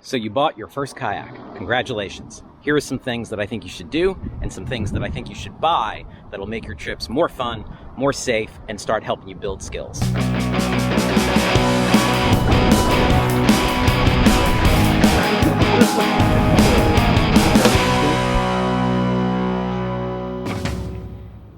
So you bought your first kayak. Congratulations. Here are some things that I think you should do and some things that I think you should buy that'll make your trips more fun, more safe, and start helping you build skills.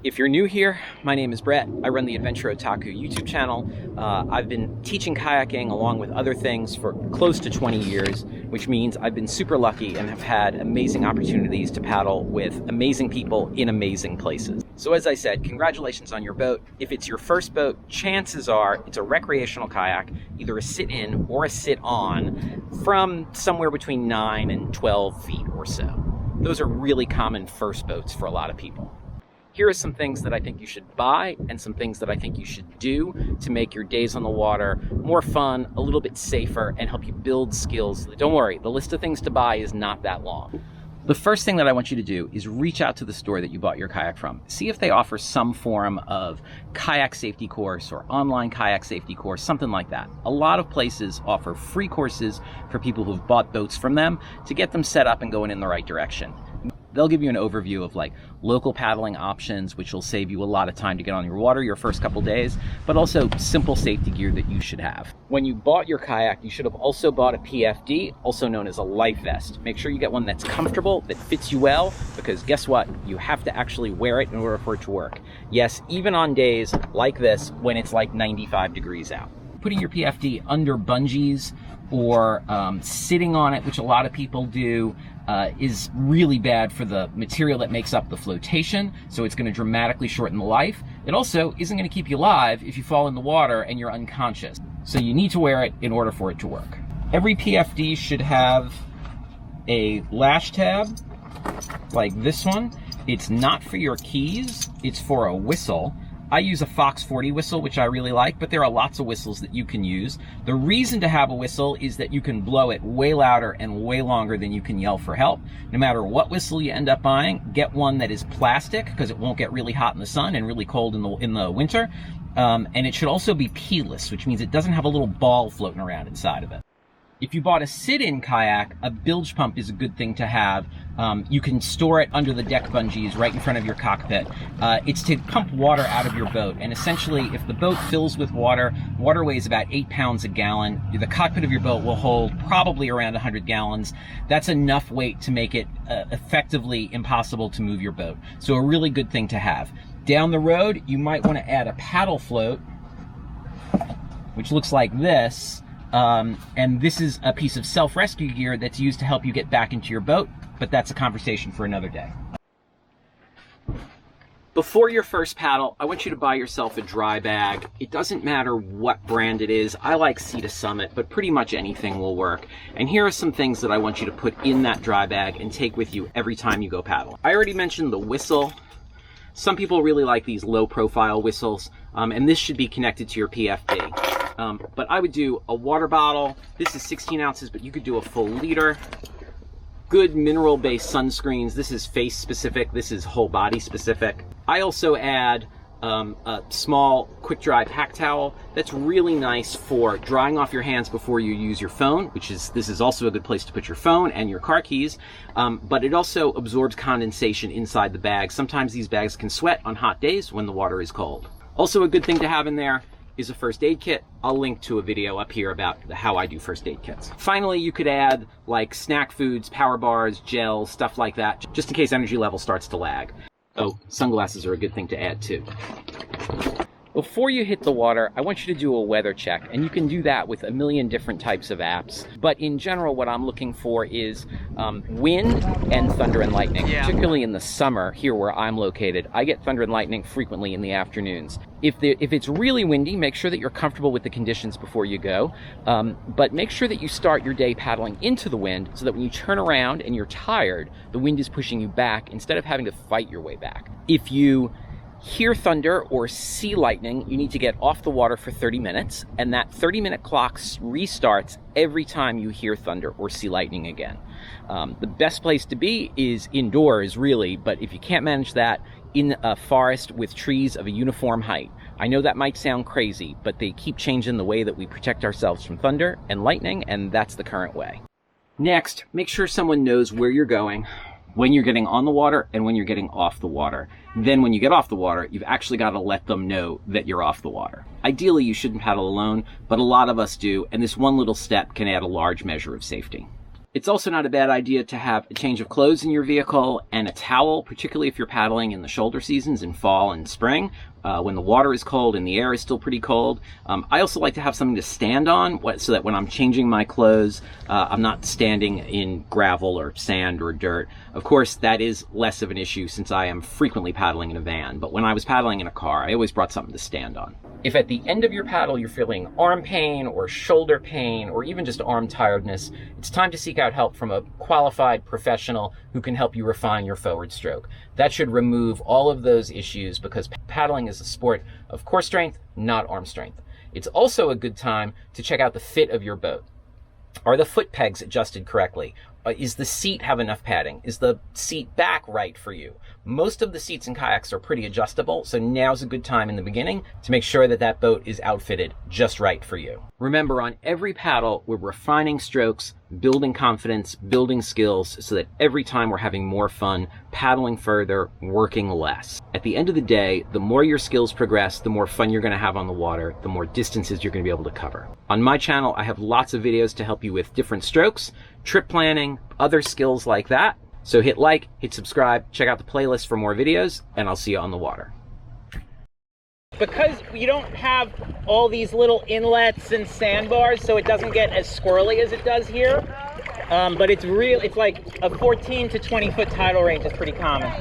If you're new here, my name is Brett. I run the Adventure Otaku YouTube channel. I've been teaching kayaking along with other things for close to 20 years, which means I've been super lucky and have had amazing opportunities to paddle with amazing people in amazing places. So as I said, congratulations on your boat. If it's your first boat, chances are it's a recreational kayak, either a sit-in or a sit-on, from somewhere between 9 and 12 feet or so. Those are really common first boats for a lot of people. Here are some things that I think you should buy and some things that I think you should do to make your days on the water more fun, a little bit safer, and help you build skills. Don't worry, the list of things to buy is not that long. The first thing that I want you to do is reach out to the store that you bought your kayak from. See if they offer some form of kayak safety course or online kayak safety course, something like that. A lot of places offer free courses for people who've bought boats from them to get them set up and going in the right direction. They'll give you an overview of like local paddling options, which will save you a lot of time to get on your water your first couple days, but also simple safety gear that you should have. When you bought your kayak, you should have also bought a PFD, also known as a life vest. Make sure you get one that's comfortable, that fits you well, because guess what? You have to actually wear it in order for it to work. Yes, even on days like this when it's like 95 degrees out. Putting your PFD under bungees or sitting on it, which a lot of people do, is really bad for the material that makes up the flotation, so it's going to dramatically shorten the life. It also isn't going to keep you alive if you fall in the water and you're unconscious. So you need to wear it in order for it to work. Every PFD should have a lash tab like this one. It's not for your keys, it's for a whistle. I use a Fox 40 whistle, which I really like, but there are lots of whistles that you can use. The reason to have a whistle is that you can blow it way louder and way longer than you can yell for help. No matter what whistle you end up buying, get one that is plastic because it won't get really hot in the sun and really cold in the winter. And it should also be keyless, which means it doesn't have a little ball floating around inside of it. If you bought a sit-in kayak, a bilge pump is a good thing to have. You can store it under the deck bungees right in front of your cockpit. It's to pump water out of your boat. And essentially, if the boat fills with water, water weighs about 8 pounds a gallon. The cockpit of your boat will hold probably around 100 gallons. That's enough weight to make it effectively impossible to move your boat. So a really good thing to have. Down the road, you might want to add a paddle float, which looks like this. And this is a piece of self-rescue gear that's used to help you get back into your boat, but that's a conversation for another day. Before your first paddle, I want you to buy yourself a dry bag. It doesn't matter what brand it is. I like Sea to Summit, but pretty much anything will work. And here are some things that I want you to put in that dry bag and take with you every time you go paddle. I already mentioned the whistle. Some people really like these low-profile whistles, and this should be connected to your PFD. But I would do a water bottle. This is 16 ounces, but you could do a full liter. Good mineral-based sunscreens. This is face specific. This is whole body specific. I also add a small quick dry pack towel that's really nice for drying off your hands before you use your phone, this is also a good place to put your phone and your car keys, but it also absorbs condensation inside the bag. Sometimes these bags can sweat on hot days when the water is cold. Also a good thing to have in there is a first aid kit. I'll link to a video up here about how I do first aid kits. Finally, you could add like snack foods, power bars, gels, stuff like that, just in case energy level starts to lag. Oh, sunglasses are a good thing to add too. Before you hit the water, I want you to do a weather check, and you can do that with a million different types of apps. But in general, what I'm looking for is wind and thunder and lightning. Yeah. Particularly in the summer, here where I'm located, I get thunder and lightning frequently in the afternoons. If it's really windy, make sure that you're comfortable with the conditions before you go. But make sure that you start your day paddling into the wind so that when you turn around and you're tired, the wind is pushing you back instead of having to fight your way back. If you hear thunder or see lightning, you need to get off the water for 30 minutes, and that 30-minute clock restarts every time you hear thunder or see lightning again. The best place to be is indoors, really, but if you can't manage that, in a forest with trees of a uniform height. I know that might sound crazy, but they keep changing the way that we protect ourselves from thunder and lightning, and that's the current way. Next, make sure someone knows where you're going, when you're getting on the water, and when you're getting off the water. Then when you get off the water, you've actually got to let them know that you're off the water. Ideally, you shouldn't paddle alone, but a lot of us do, and this one little step can add a large measure of safety. It's also not a bad idea to have a change of clothes in your vehicle and a towel, particularly if you're paddling in the shoulder seasons in fall and spring, when the water is cold and the air is still pretty cold. I also like to have something to stand on so that when I'm changing my clothes, I'm not standing in gravel or sand or dirt. Of course, that is less of an issue since I am frequently paddling in a van, but when I was paddling in a car, I always brought something to stand on. If at the end of your paddle you're feeling arm pain or shoulder pain or even just arm tiredness, it's time to seek out help from a qualified professional who can help you refine your forward stroke. That should remove all of those issues because paddling is a sport of core strength, not arm strength. It's also a good time to check out the fit of your boat. Are the foot pegs adjusted correctly? Is the seat have enough padding? Is the seat back right for you? Most of the seats in kayaks are pretty adjustable, so now's a good time in the beginning to make sure that that boat is outfitted just right for you. Remember, on every paddle, we're refining strokes, building confidence, building skills, so that every time we're having more fun, paddling further, working less. At the end of the day, the more your skills progress, the more fun you're going to have on the water, the more distances you're going to be able to cover. On my channel, I have lots of videos to help you with different strokes, trip planning, other skills like that. So hit like, hit subscribe, check out the playlist for more videos, and I'll see you on the water. Because you don't have all these little inlets and sandbars, so it doesn't get as squirrely as it does here. But it's like a 14 to 20 foot tidal range is pretty common.